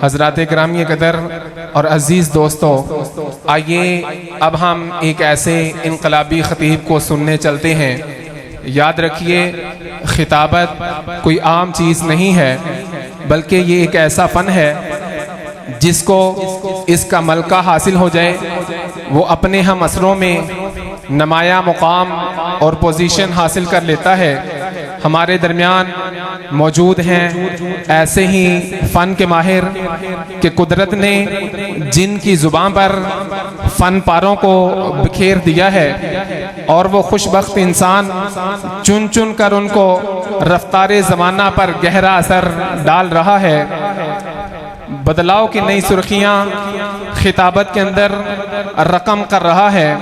हज़रात इकरामी कदर और अज़ीज़ दोस्तों, आइए अब हम एक ऐसे इनकलाबी ख़तीब को सुनने चलते हैं। याद रखिए, खिताबत कोई आम चीज़ नहीं है, बल्कि ये एक ऐसा फ़न है जिसको इसका मलका हासिल हो जाए वो अपने हम असरों में नमाया मुकाम और पोजीशन हासिल कर लेता है। हमारे दरमियान मौजूद हैं ऐसे ही फ़न के माहिर कि कुदरत ने जिनकी ज़ुबान पर फ़न पारों को बिखेर दिया है और वो खुशबख्त इंसान चुन चुन कर उनको रफ्तारे ज़माना पर गहरा असर डाल रहा है। बदलाव की नई सुर्खियाँ खिताबत के अंदर रकम कर रहा है।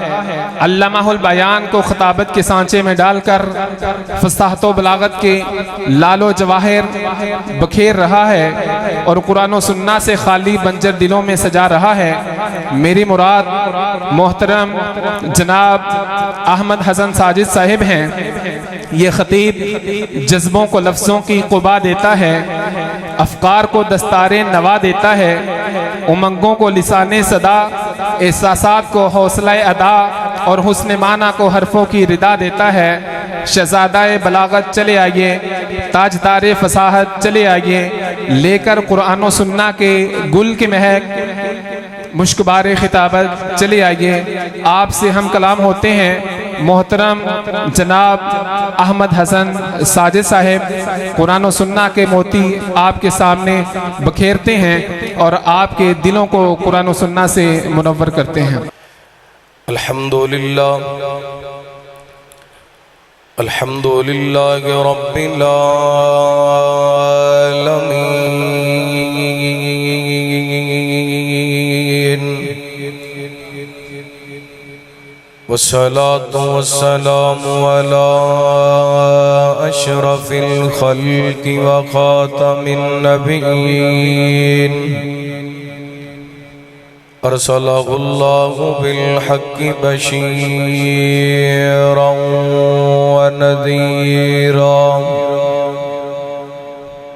अल्लामाहुल बयान को खिताबत के सांचे में डालकर फसाहत व बलागत के लालो जवाहिर बखेर रहा है और कुरान व सुन्ना से खाली बंजर दिलों में सजा रहा है। मेरी मुराद मोहतरम जनाब अहमद हसन साजिद साहिब हैं। ये खतीब जज्बों को लफ्ज़ों की क़ुबा देता है, अफ़कार को दस्तारे नवा देता है, उमंगों को लिसाने सदा, एहसासात को हौसला अदा और हुस्न माना को हरफों की रिदा देता है। शहज़ादाए बलागत चले आइए, ताजदारे फसाहत चले आइए, लेकर कुरान व सुन्ना के गुल के महक मुश्कबारे खिताबत चले आइए। आपसे हम कलाम होते हैं मोहतरम जनाब अहमद हसन साजिद साहिब कुरान व सुन्ना के मोती आपके सामने बखेरते हैं और आपके दिलों को कुरान व सुन्ना से मुनव्वर करते हैं। अल्हम्दुलिल्लाह अल्हम्दुलिल्लाह रब्बिल आलमीन वस्सलातु वस्सलामु अला अशरफिल खल्क़ि व खातमिन नबिय्यीन अरसलहुल्लाहु बिल हक़्क़ि बशीरन व नज़ीरा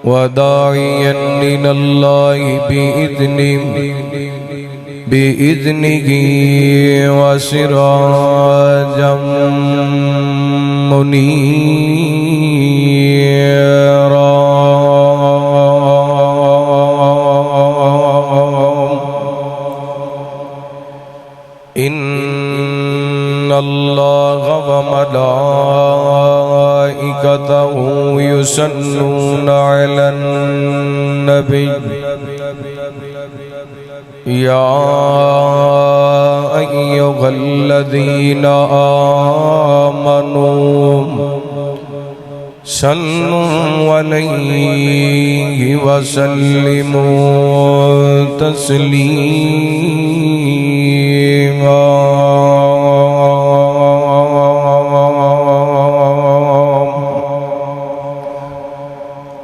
व दाइयन इलल्लाहि बिइज़्निही व सिराजम मुनीरा। इन्नल्लाह व मलाइकतहु युसल्लूना अलन नबी या अय्युहल्लज़ीना आमनू सल्लु अलैहि व सल्लिमू तस्लीमा।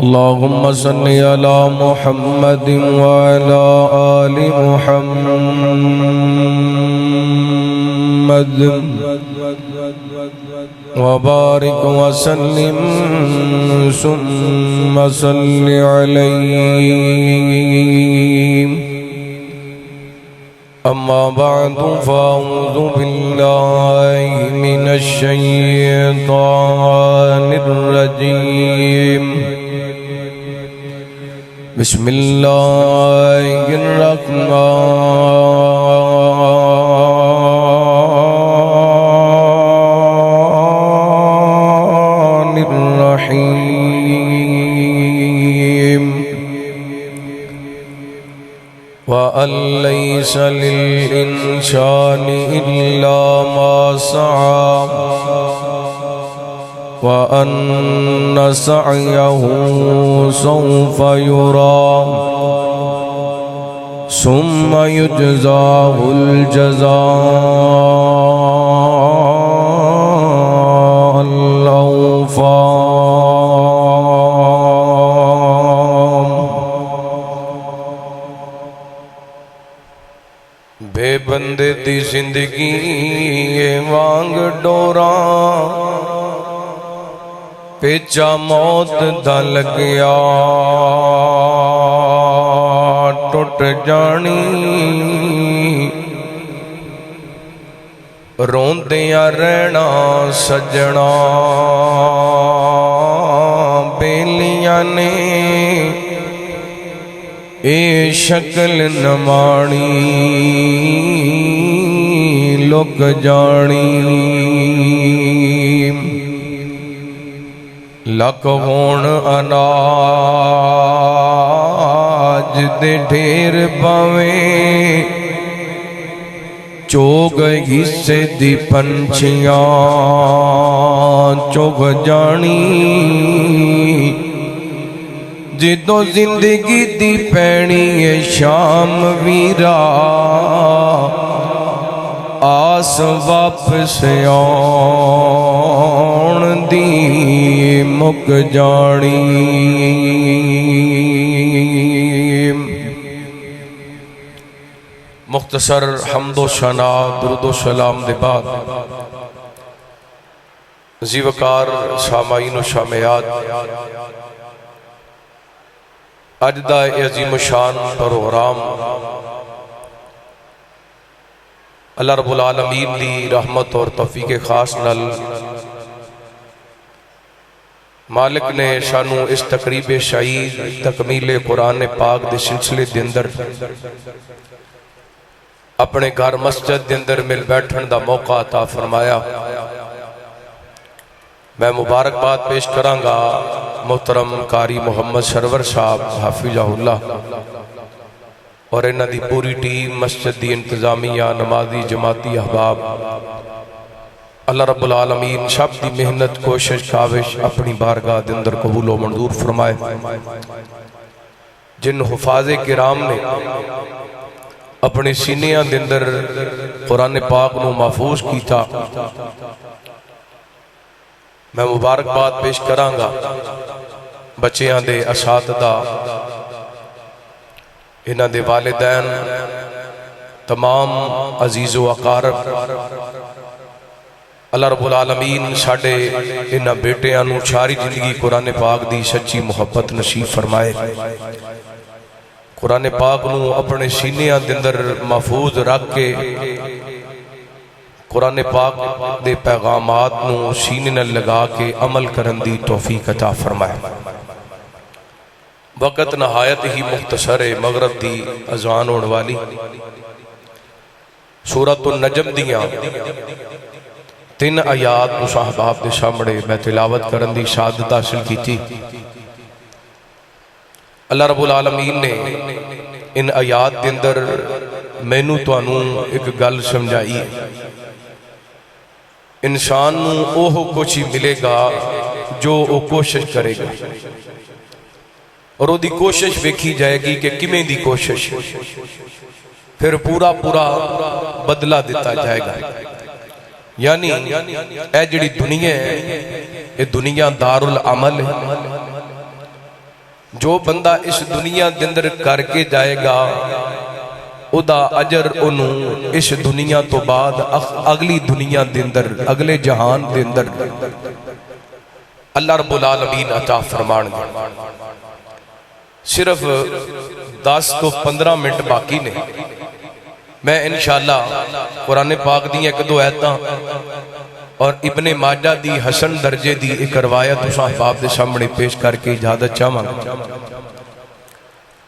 अल्लाहुम्मा सल्लि अला मुहम्मदिन व अला आलि मुहम्मद व बारिक व सल्लिम सुम्मा सल्लि अलैहि। अम्मा बअदु फ़अऊज़ु बिल्लाहि मिनश शैतानिर रजीम। बिस्मिल्लाहिर्रहमानिर्रहीम। व लैसा लिल इंसानि इल्ला मा सआ व अन्न सअयहु सौफा युरा सुम्मा युज्ज़ाहुल जज़ाअल औफ़ा। बेबंदे दी जिंदगी वांग डोरा पेचा मौत दा लग्या टुट जानी रोंदियां रहना सजना बेलियां ने ए शक्ल नमाणी लुक जानी लक होण अनाज दे ढेर पावें चोग हिस्से दी पंछियां चुग जानी जिदों जिंदगी दी पैनी है शाम वीरा आस वापस आउण दी मुक जानी। मुख्तसर हम्दो शना दुरूदो सलाम दे बाद ज़ीवकार सामाईन शामियात अज दा अजीम शान प्रोग्राम अल्लाह रब्बुल आलमीन दी रहमत और तौफीक खास नल मालिक ने सानू इस तकरीब शहीद तकमीले कुरान पाक दे सिलसिले दे अंदर अपने घर मस्जिद के अंदर मिल बैठन का मौका अता फरमाया। मैं मुबारकबाद पेश करांगा मोहतरम कारी मुहम्मद सरवर साहब हाफिज़हुल्लाह और इन्हां दी पूरी टीम मस्जिद की इंतजामिया नमाजी जमाती अहबाब अल्लाह रब्बुल आलमीन सब की मेहनत कोशिश काविश अपनी बारगाह के अंदर कबूल व मंजूर फरमाए। जिन हुफाज़े किराम ने अपने सीनिया के अंदर कुरान पाक नू महफूज किया मैं मुबारकबाद पेश करांगा बच्चियां दे असातिज़ा इन्हां दे वालिदैन तमाम अजीज़ो अकारब अल्लाह रब्बुल आलमीन साडे इन्हां बेटियां नू सारी जिंदगी कुरान पाक दी सच्ची मुहब्बत नसीब फरमाए। कुरान पाक नू अपने सीनिया के अंदर महफूज रख के कुरान पाक दे पैगामात नू सीने नाल लगा के अमल करन दी तौफीक अता फरमाए। वक़्त नहायत ही मुख्तसर है मगरब दी अज़ान होने वाली सूरतुन नजम दियां 3 आयात मुसाहबाब के सामने मैं तिलावत करन दी शहादत हासिल की। अल्लाह रब्बुल आलमीन ने इन आयात के अंदर मैनू तुहानू एक गल समझाई है। इंसान नू ओह कुछ ही मिलेगा जो वो कोशिश करेगा और वो कोशिश वेखी जाएगी कि किमें दी कोशिश फिर पूरा पूरा बदला दिता जाएगा। यानी ए जिहड़ी दुनिया है ये दुनिया दारुल अमल है। जो बंदा इस दुनिया के अंदर करके जाएगा उदा अजर उन्हों इस दुनिया तो बाद अगली दुनिया के अंदर अगले जहान के अंदर अल्लाह रब्बुल आलमीन अता फरमाएंगे। सिर्फ 10 तो 15 मिनट बाकी ने मैं इंशाअल्लाह कुरान पाक दी 1-2 आयतां और इब्ने माजा दी हसन दर्जे दी एक रवायत साहबाब के सामने पेश करके इजाजत चाहांगा।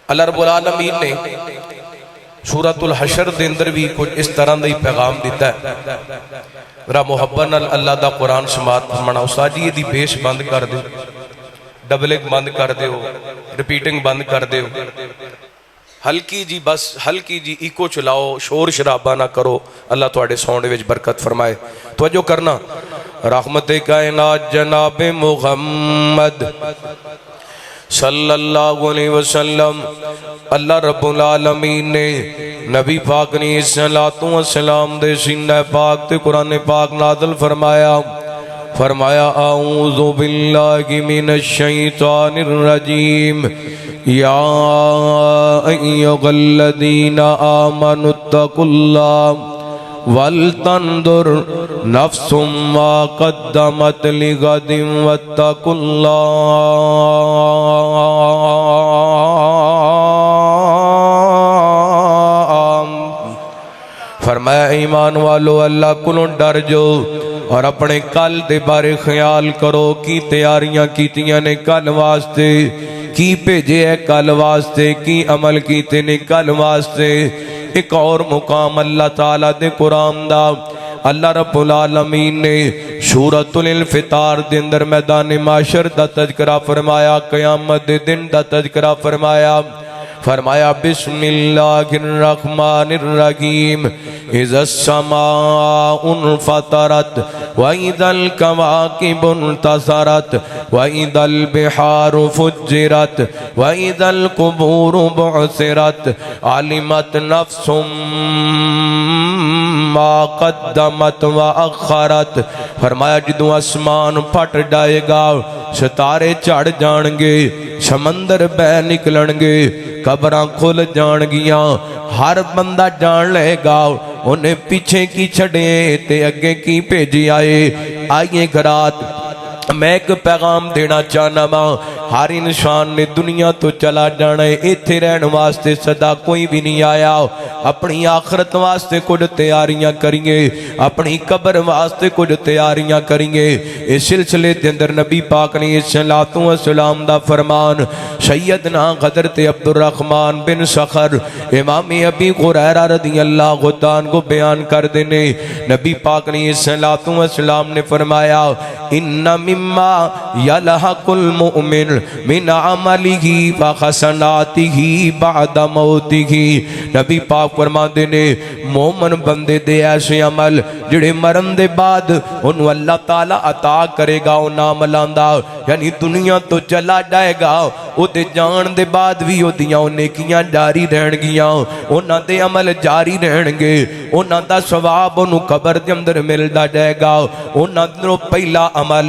अल्लाह रब्बुल आलमीन ने सूरतुल हशर के अंदर भी कुछ इस तरह का ही पैगाम दिता है। मेरा मुहब्बत नाल अल्लाह दा कुरान समात फरमाना उस्ताद जी दी बेस बंद कर दो, डबलिंग बंद कर दो, रिपीटिंग बंद कर दो, हल्की जी बस हल्की जी इको चलाओ, शोर शराबा ना करो। अल्लाह तुहाडे सौंड विच बरकत फरमाए। तवज्जो करना। रहमत कायनात जनाब मुहम्मद सल्लल्लाहु अलैहि वसल्लम अल्लाह रब्बुल आलमीन ने नबी पाक ने सलातो व सलाम दे सीने पाक ते कुरान पाक नाज़िल फरमाया। फरमाया आऊज़ु बिल्लाहि मिनश शैतानिर रजीम या अय्युहल्लज़ीना आमनुत्तकुल्लाह वल तंदुर नफ्सुम मा क़द्दमत लिगदिन वत्तकुल्लाह फरमाया ईमान वालो अल्लाह कोलों डर जाओ और अपने कल दे बारे ख्याल करो की तैयारियां कीतियां ने कल वास्ते, की भेजे है कल वास्ते, की अमल कीते ने कल वास्ते। एक और मुकाम अल्लाह ताला दे कुरान दा अल्लाह रब्बुल आलमीन ने सूरतुल इन्फितार दे अंदर मैदान माशर दा तज़किरा फरमाया, क़यामत दे दिन दा तज़किरा फरमाया। फरमाया बिस्मिल्लाहिर्रहमानिर्रहीम इज़्ज़स समाउन फतरत व इज़ल कवाकिबुन तसरत व इज़ल बिहारु फुज्जिरत व इज़ल कुबूरु बुअसिरत अलिमत नफ्सुम मा क़द्दमत व अख़रत। फरमाया जदों आसमान फट जाएगा, सितारे झड़ जाणगे, समंदर बह निकलणगे, कबरां खुल जाणगियां, हर बंदा जान लेगा उन्हें पीछे की छड़े ते अगे की भेजी आए। आइए घरात मैं एक पैगाम देना चाहना वा, हर इंसान ने दुनिया तो चला जाना है, इत्थे रहने वास्ते सदा कोई भी नहीं आया। अपनी आखरत वास्ते कुछ तैयारियां करिए, अपनी कब्र वास्ते कुछ तैयारियां करिए। इस सिलसिले के अंदर नबी पाक ने सल्लल्लाहु अलैहि वसल्लम दा फरमान सैयदना हज़रत अब्दुर्रहमान बिन सखर इमाम अबी हुरैरा रज़ियल्लाहु ताला को बयान कर देने। नबी पाक ने सल्लल्लाहु अलैहि वसल्लम ने फरमाया इन्ना मिम्मा यलहकुल मुमिन मिन अमलिही व हसनातिही बअद मौतिही। नबी पाक फरमाते ने मोमन बंदे दे ऐसे अमल जिहड़े मरन दे बाद उन्होंने अल्लाह ताला अता करेगा उन्हां अमलां दा, यानी दुनिया तो चला जाएगा उहदे जान दे बाद भी उहदियां नेकियां जारी रहणगियां, उन्हां दे अमल जारी रहणगे, उन्हां दा सवाब उन्होंने कबर दे अंदर मिलदा जाएगा। उन्हां दा पहला अमल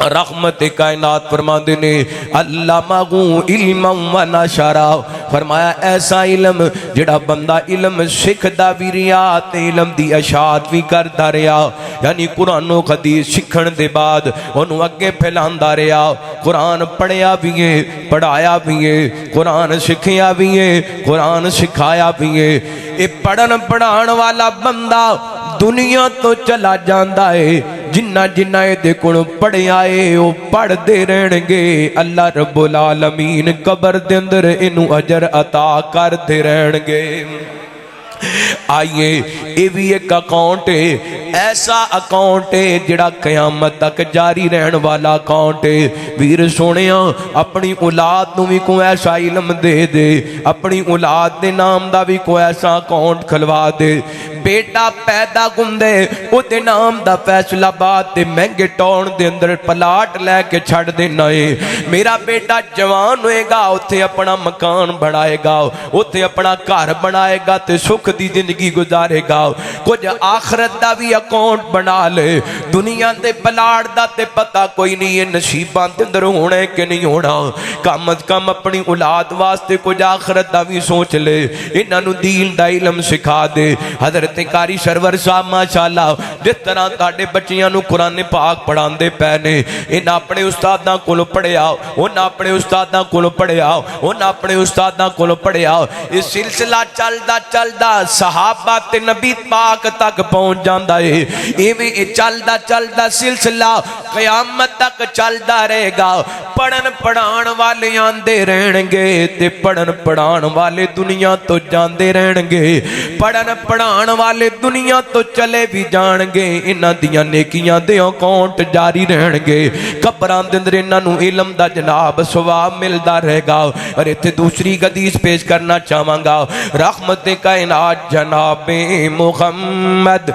रहमत कायनात फरमाते ने अल्लामहु इल्मम व नशरा। फरमाया ऐसा इल्म जिहड़ा बंदा इल्म सिखदा भी रहा ते इल्म दी अशात भी करता रहा, यानी कुरानो हदीस सीखण दे बाद उन्होंने अगे फैलांदा रहा। कुरान पढ़िया भी है, पढ़ाया भी है, कुरान सिखिया भी है, कुरान सिखाया भी है। ये पढ़न पढ़ाण वाला बंदा दुनिया तो चला जाता है, जिन्ना जिन्ना ये कोल पढ़िया है वो पढ़ते रहणगे। अल्लाह रब्बुल आलमीन कबर दे अंदर इनू अजर अता करते रहणगे। आइए ये भी एक अकाउंट है, ऐसा अकाउंट है जिहड़ा कयामत तक जारी रहन वाला अकाउंट है। वीर सोनिया अपनी औलाद नूं भी कोई ऐसा इल्म दे दे, अपनी औलाद दे नाम दा भी कोई ऐसा अकाउंट खुलवा दे। बेटा पैदा हुंदे उहदे नाम दा फैसलाबाद ते महंगे टाउन दे अंदर प्लाट लैके छड़ देना है। मेरा बेटा जवान होएगा उत्थे अपना मकान बनाएगा, उत्थे अपना घर बनाएगा ते सुख दी जिंदगी गुजारेगा। कुछ आखरत दा भी अकाउंट बना ले। दुनिया दे प्लाट दा ते पता कोई नहीं है नसीबां दे अंदर होना कि नहीं होना। कम अज कम अपनी औलाद वास्ते कुछ आखरत दा भी सोच ले, इन्हां नूं दीन दा इल्म सिखा दे। हज़रत कारी सरवर साहब माशाअल्लाह जिस तरह तुहाडे बच्चियां नूं कुरान पाक पढ़ाते पे ने, इन्हां अपने उस्तादां कोलों पढ़िया, उन्हां अपने उस्तादां कोलों पढ़िया, उन्हां अपने उस्तादां कोलों पढ़िया। ये सिलसिला चलदा चलदा सहाबा ते नबी पाक तक पहुंच जाता है। इवें चलदा चलदा सिलसिला क़यामत तक चलता रहेगा। पढ़न पढ़ाण वाले आंदे रहणगे ते पढ़न पढ़ाण वाले दुनिया तो जाते रहणगे। पढ़न पढ़ाण वाले दुनिया तो चले भी जाणगे, इन्हां दियां नेकियां दे अकाउंट जारी रहणगे। कबरां दे अंदर इन्हां नूं इल्म दा जनाब सवाब मिलदा रहेगा। और इत्थे दूसरी हदीस पेश करना चाहांगा। रहमत कायनात जनाबे मुहम्मद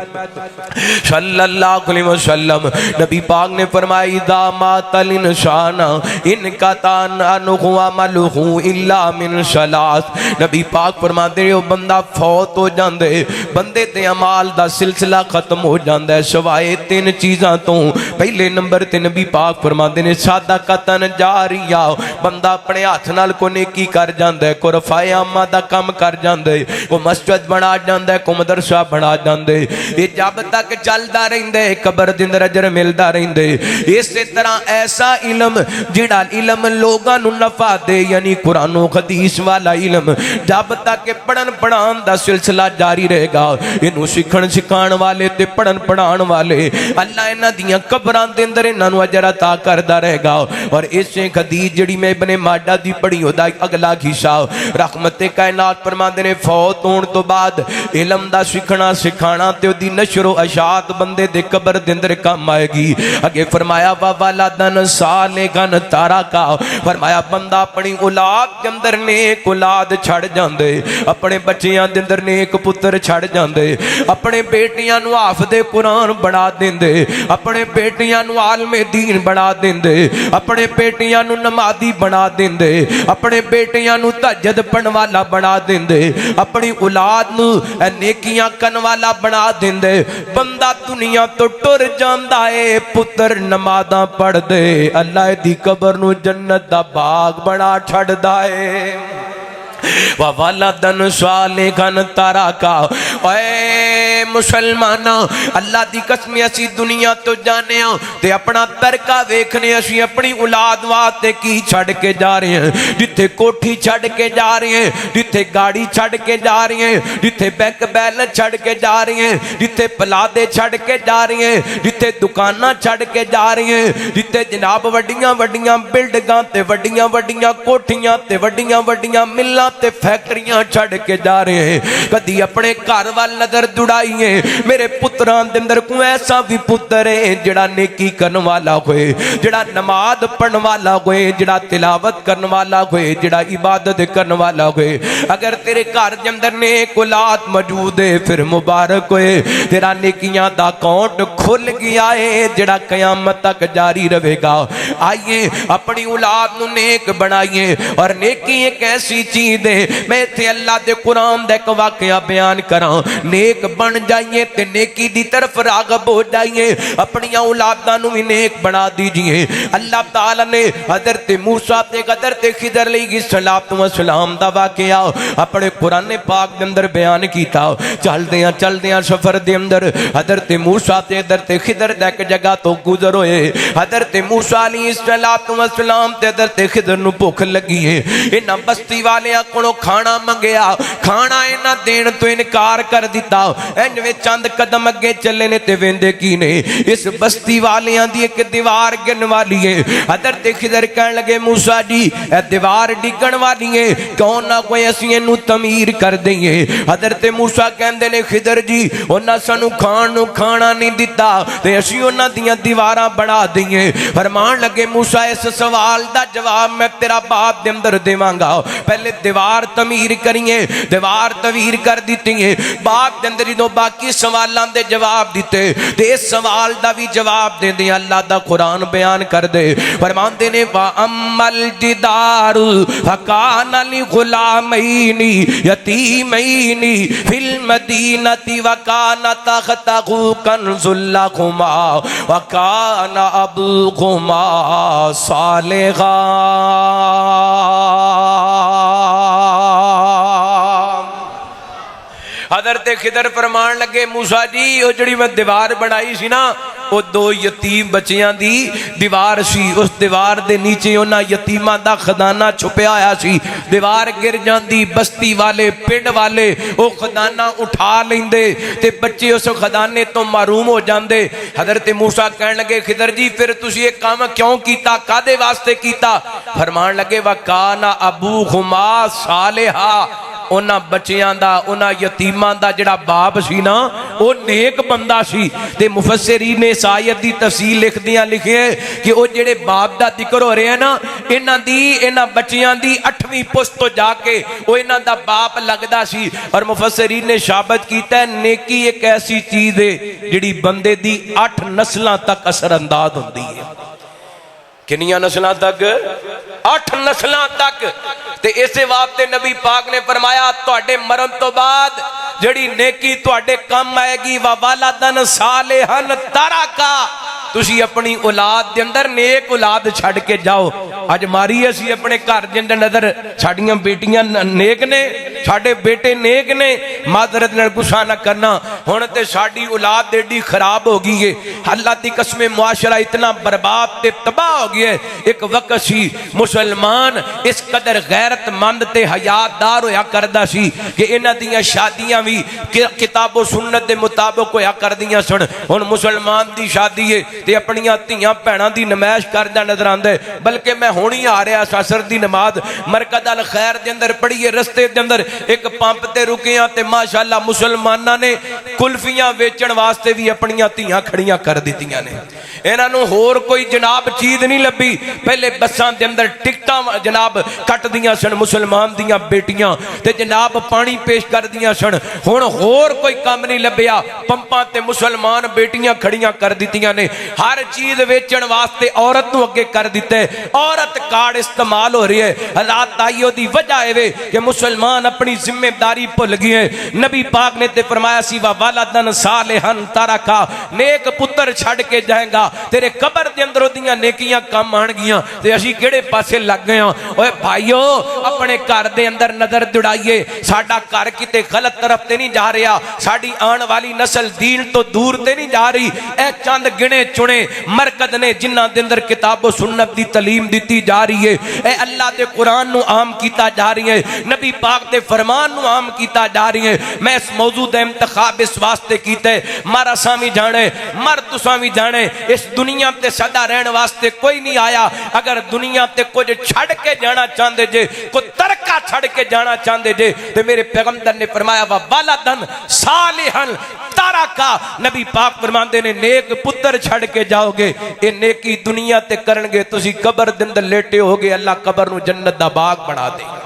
सल्लल्लाहु अलैहि वसल्लम नबी पाक ने फरमाया इदा मातल इंसान इनका तान अनहु अमलहु इल्ला मिन सलास। नबी पाक फरमाते हो बंदा फौत हो जांदे, बंदे ते अमाल दा सिलसिला खत्म हो जाता है सवाए तीन चीज़ां तो। पहले नंबर ते नबी पाक फरमाते ने सादा कतन जारिया, बंदा अपने हाथ नाल को नेकी कर जाता है, को रफाए आमा दा काम कर जाता है, को मस्जिद बना जाता है, को मदरसा बना जाता है। ये जब तक चलता रहिंदा है कबर दे अंदर अजर मिलता रहिंदा है। इस तरह ऐसा इल्म जिहड़ा इल्म लोगां नूं नफा दे, यानी कुरान हदीस वाला इल्म जब तक पढ़न पढ़ान दा सिलसिला जारी रहेगा। इनू सीखण सिखाण वाले ते पढ़न पढ़ाण वाले अल्लाह इन्हां दियां कबरां दे अंदर इन्हां नूं अजर अता करदा रहेगा। और इसे हदीस जिहड़ी मैं इब्ने माडा दी पढ़ी ओदा अगला हिस्सा रहमते कायनात फरमांदे ने फौत होण तो बाद इलम दा सीखना सिखाना ते ओदी नशरो अशात बंदे दे कबर दे अंदर काम आएगी। अगे फरमाया वा वालादन सालेगन तारा का, फरमाया बंदा अपनी औलाद के अंदर नेक औलाद छड़ जांदे, अपने बच्चियां दे अंदर नेक पुत्र छड़ जांदे, अपने बेटियां नूं हाफिज़े कुरान बना देंदे, अपने बेटियां नूं आलमे दीन बना देंदे, अपने बेटियां नूं नमाजी बना देंदे, अपने बेटियां नूं तहज्जुद पढ़न वाला बना देंदे, अपनी औलाद नूं नेकियां करन वाला बना देंदे। बंदा दुनिया तो टुर जांदा है, पुत्र नमाज़ां पढ़दे, अल्लाह दी कबर नूं जन्नत दा बाग बना छड़दा है। वालादन सालेगन तारा का, ओए मुसलमाना अल्लाह दी कसम असी दुनिया तो जाने ते अपना तरका वेखने असी अपनी औलाद वास्ते की छड़ के जा रहे हैं। जिथे कोठी छड़ के जा रहे हैं, जिथे गाड़ी छड़ के जा रहे हैं, जिथे बैंक बैलेंस छड़ के जा रहे हैं, जिथे पलादे छड़ के जा रहे हैं, जिथे दुकाना छड़ के जा रहे हैं, जिथे जनाब वड्डियां वड्डियां बिल्डिंगां ते वड्डियां वड्डियां कोठियां ते वड्डियां वड्डियां मिल्लां ते फैक्ट्रियां छड़ के जा रहे हैं। कदी अपने घर वाल नजर दुड़ाइए, मेरे पुत्रां दे अंदर कोई ऐसा भी पुत्र है जिहड़ा नेकी करन वाला होए, जिहड़ा नमाज पढ़न वाला होए, जिहड़ा तिलावत करन वाला होए, जिहड़ा इबादत करन वाला होए। अगर तेरे घर दे अंदर नेक औलाद मौजूद है फिर मुबारक होए, तेरा नेकियां दा अकाउंट खुल गया है जिहड़ा कयामत तक जारी रहेगा। आइए अपनी औलाद नूं नेक बनाइए। और नेकी एक ऐसी चीज मैं इत्थे अल्लाह दे कुरान दा एक वाकया बयान करा, नेक बन जाइए ते नेकी दी तरफ रागब हो जाइए, अपनी औलादां नूं भी नेक बना दीजिए। अल्लाह ताला ने हजरत मूसा ते हजरत खिदर अलैहिस्सलातु वस्सलाम दा वाकया अपने कुरान पाक दे अंदर बयान कीता। चलदियां सफर दे अंदर हजरत मूसा ते हजरत खिदर दा एक जगह तो गुजर होए। हजरत मूसा अलैहिस्सलातु वस्सलाम ते हजरत खिदर नूं भुख लगी है, इन्हां बस्ती वालियां कोलों खाना मंगया, खाना इन्हां देण तो इनकार कर दिता। इंज वे चंद कदम अगे चले ने ते वेंदे की ने इस बस्ती वालियां दी एक दीवार गिरन वाली है। हजरत खिदर कहन लगे मूसा जी ए दीवार डिगण वाली है, कौन ना कोई असीं इनू तमीर कर दईए। हजरत मूसा कहंदे ने खिदर जी उन्हां सानू खाण नू खाना नहीं दिता ते असीं उन्हां दियां दीवारां बना दईए। फरमान लगे मूसा इस सवाल दा जवाब मैं तेरा बाप दे अंदर देवांगा, पहले दीवार तमीर करिए। दीवार तमीर कर दी है, बाप के अंदर जो बाकी सवालों के जवाब दिते ते इस सवाल का भी जवाब दे दे। अल्लाह दा कुरान बयान कर दे, फरमाते ने वा अम्मल जिदारु फकान लि गुलामैनी यतीमैनी फिल मदीनति वकान तख्तहु कंजुल लहुमा वकान अबूहुमा सालिहा। हजरत खिदर फरमान लगे मूसा जी वो जी मैं दीवार बनाई सी ना वो दो यतीम बच्चियां दी दीवार सी, उस दीवार दे नीचे उन्हां यतीमां दा खजाना छुपया होया सी। दीवार गिर जांदी, बस्ती वाले पिंड वाले वो खजाना उठा लेंदे ते बच्चे उस खजाने तो महरूम हो जांदे। हजरत मूसा कहन लगे खिदर जी फिर तुसीं ये काम क्यों कीता, कादे वास्ते कीता? फरमान लगे वकाना अबूहुमा सालिहा, उन्हां बच्चियां दा उन्हां यतीमां दा जिहड़ा बाप सी ना वो नेक बंदा सी। ते मुफस्सिरीन ने इस आयत दी तफसील लिखदियां लिखे कि वो जिहड़े बाप दा जिक्र हो रहा है ना इन्हां बच्चियां दी 8वीं पुश्त तो जाके वो इन्हां दा बाप लगदा सी। और मुफस्सिरीन ने साबित कीता है नेकी एक ऐसी चीज है जिहड़ी बंदे दी 8 नस्लां तक असरअंदाज हुंदी है। कितनियां नस्लां तक? 8 नस्लां तक। ते इसे वास्ते नबी पाक ने फरमाया तुहाडे मरण तो बाद जड़ी नेकी तुहाडे काम आएगी वा वालादन सालेहन तारा का, तुसी अपनी औलाद दे अंदर नेक औलाद छड़ के जाओ। अज मारी असी अपने घर दे अंदर नजर, साडियां बेटियां नेक ने, साडे बेटे नेक ने, माजरत नाल गुस्सा ना करना। हुण ते साडी औलाद एडी खराब हो गई है, अल्लाह दी कसम मुआशरा इतना बर्बाद ते तबाह हो गया है। एक वक्त सी मुसलमान इस कदर गैरतमंद ते हयादार होया करदा सी कि इन्हां दियां शादियां भी किताबो सुन्नत दे मुताबिक होया करदियां सन। हुण मुसलमान दी शादी है ते अपनियां धीआं भैणां दी नमाइश करदा नजर आंदा है। बल्कि मैं हुण ही आ रहा असर दी नमाज मरकद अल खैर दे अंदर पढ़ीए, रस्ते दे अंदर एक पंप ते रुकिया ते माशाअल्लाह मुसलमानां ने कुल्फियां वेचण वास्ते भी अपनियां धीआं खड़ियां कर दित्तियां ने। इन्हां नूं होर कोई जनाब चीज नहीं लभी। पहले बसां दे अंदर टिकटां जनाब कटदियां सन मुसलमान दियां बेटियां ते जनाब पानी पेश करदियां सन। हुण होर कोई काम नहीं लभ्या, पंपां ते मुसलमान बेटियां खड़ियां कर दित्तियां ने। हर चीज वेचण वास्ते औरत नूं अगे कर दित्ता है। औरत कार्ड इस्तेमाल हो रही है। हालात आईओ दी वजह है कि मुसलमान अपनी जिम्मेदारी भुल गए हैं। नबी पाक ने ते फरमाया सी वा वालदन सालिहन तरका, नेक पुत्र छड़ के जाएगा, तेरे कबर दे अंदर ओदियां नेकियां काम आणगियां। ते असीं किहड़े पासे लग गए हां? ओए भाईओ, अपने घर दे अंदर नजर दुड़ाइए, साडा घर किते गलत तरफ ते नहीं जा रहा, साडी आने वाली नस्ल दीन तो दूर ते नहीं जा रही। ए चंद गिने चुने मरकज ने जिन्हां दे अंदर किताबो सुन्नत दी तलीम दी जा रही है। ए अल्लाह दे कुरान नू आम कीता जा रही है, नबी पाक दे फरमान नू आम कीता जा रही है। मैं इस मौजू दा इंतखाब इस वास्ते कीता है, मर असां भी जाने, मर तुसां भी जाने, इस दुनिया ते सदा रहने वास्ते कोई नहीं आया। अगर दुनिया ते कुछ छड़ के जाना चाहते जे, कोई तरका छड़ के जाना चाहते जे, तो मेरे पैगंबर ने फरमाया वा वालदन सालिहन तरका, नबी पाक फरमाते ने नेक पुत्र छड़ के जाओगे, ये नेकी दुनिया ते करनगे, तुसी कबर दे अंदर लेटे होगे, अल्लाह कबर नू जन्नत दा बाग बना देगा।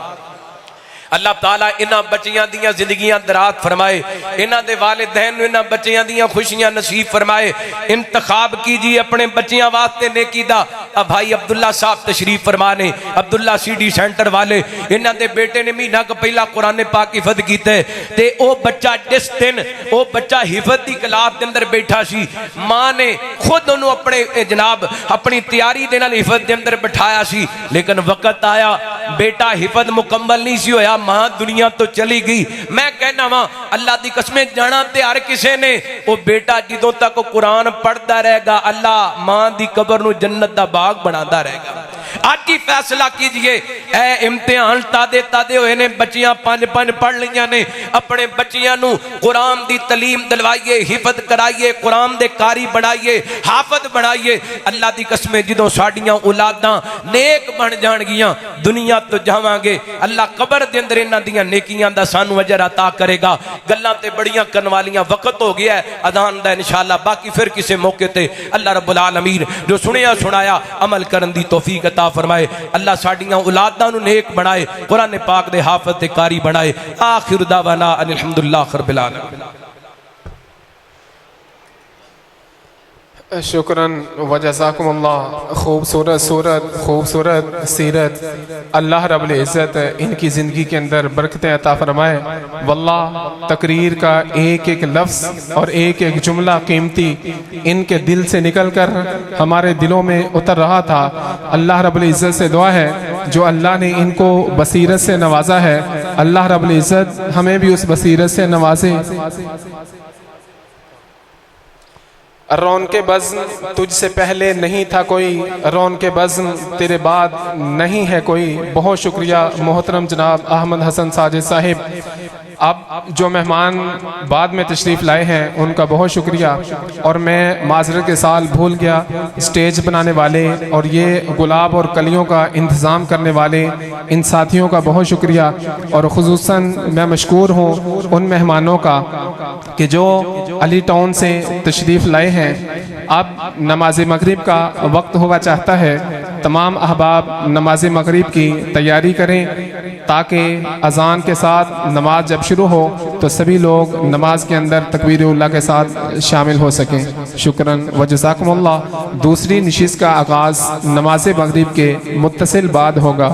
अल्लाह ताला इन्हां बच्चियां दियां जिंदगियां दराज फरमाए, इन्हां दे वालिदैन नू इन्हां बच्चियां दियां खुशियां नसीब फरमाए। इंतखाब कीजिए अपने बच्चियां वास्ते नेकी दा। अब भाई अब्दुल्ला साहब तशरीफ फरमा ने, अब्दुल्ला सीडी सेंटर वाले, इन्हां दे बेटे ने महीना क पहला कुरान पाक हिफज कीता ते ओ बच्चा जिस दिन ओ बच्चा हिफज दी क्लास दे अंदर बैठा सी, मां ने खुद उन्होंने अपने जनाब अपनी तैयारी दे नाल हिफज दे अंदर बिठाया सी। लेकिन वक्त आया बेटा हिफज मुकम्मल नहीं सी होया, मां दुनिया तो चली गई। मैं कहना वा अल्लाह दी कसम जाना ते हर किसी ने, वो बेटा जिदों तक कुरान पढ़ता रहेगा, अल्लाह मां दी कबर नू जन्नत दा बाग बनाता रहेगा। आज ही फैसला कीजिए, ए इम्तिहान तादे तादे होए ने, बच्चियां 5-5 पढ़ लियां ने, अपने बच्चियां नू कुरान दी तलीम दिलवाइए, हिफज कराइए, कुरान दे कारी बनाइए, हाफज बनाइए। अल्लाह दी कसम जिदों साडियां औलादां नेक बन जाणगियां, दुनिया तो जावांगे, अल्लाह कबर दे अंदर इन्हां दियां नेकियां दा सानू अजर अता करेगा। गल्लां ते बड़ियां करन वालियां, वक्त हो गया है अजान दा इंशाअल्लाह, बाकी फिर किसी मौके ते अल्लाह रब्बुल आलमीन जो सुनिया सुनाया अमल करन दी तौफीक अता फरमाए। अल्लाह साडियां औलादां नू नेक बनाए, कुरान पाक दे हाफिज ते कारी बनाए। आखिर दावाना अल्हम्दुलिल्लाह रब्बिल आलमीन। शुक्रन व जज़ाकुमुल्लाह। खूबसूरत सूरत, खूबसूरत सीरत, अल्लाह रब्बुल इज़्ज़त इनकी ज़िंदगी के अंदर बरकतें अता फरमाए। वल्लाह तकरीर का एक एक लफ्ज़ और एक एक जुमला कीमती इनके दिल से निकल कर हमारे दिलों में उतर रहा था। अल्लाह रब्बुल इज़्ज़त से दुआ है जो अल्लाह ने इनको बसीरत से नवाजा है, अल्लाह रब्बुल इज़्ज़त हमें भी उस बसीरत से नवाजे। रौन के बज़्म तुझसे पहले नहीं था कोई, रौन के बज़्म तेरे बाद नहीं है कोई। बहुत शुक्रिया मोहतरम जनाब अहमद हसन साजिद साहिब। अब जो मेहमान बाद में तशरीफ़ लाए हैं उनका बहुत शुक्रिया, और मैं माजरत के साल भूल गया स्टेज बनाने वाले और ये गुलाब और कलियों का इंतज़ाम करने वाले इन साथियों का बहुत शुक्रिया। और खुसूसन मैं मशकूर हूँ उन मेहमानों का कि जो अली टाउन से तशरीफ़ लाए हैं। अब नमाज मगरिब का वक्त हुआ चाहता है, तमाम अहबाब नमाज मगरिब की तैयारी करें ताकि अजान के साथ नमाज जब शुरू हो तो सभी लोग नमाज के अंदर तकबीर-उल्लाह के साथ शामिल हो सकें। शुक्रन व जज़ाकुमुल्लाह। दूसरी नशिस्त का आगाज़ नमाज मगरिब के मुत्तसिल बाद होगा।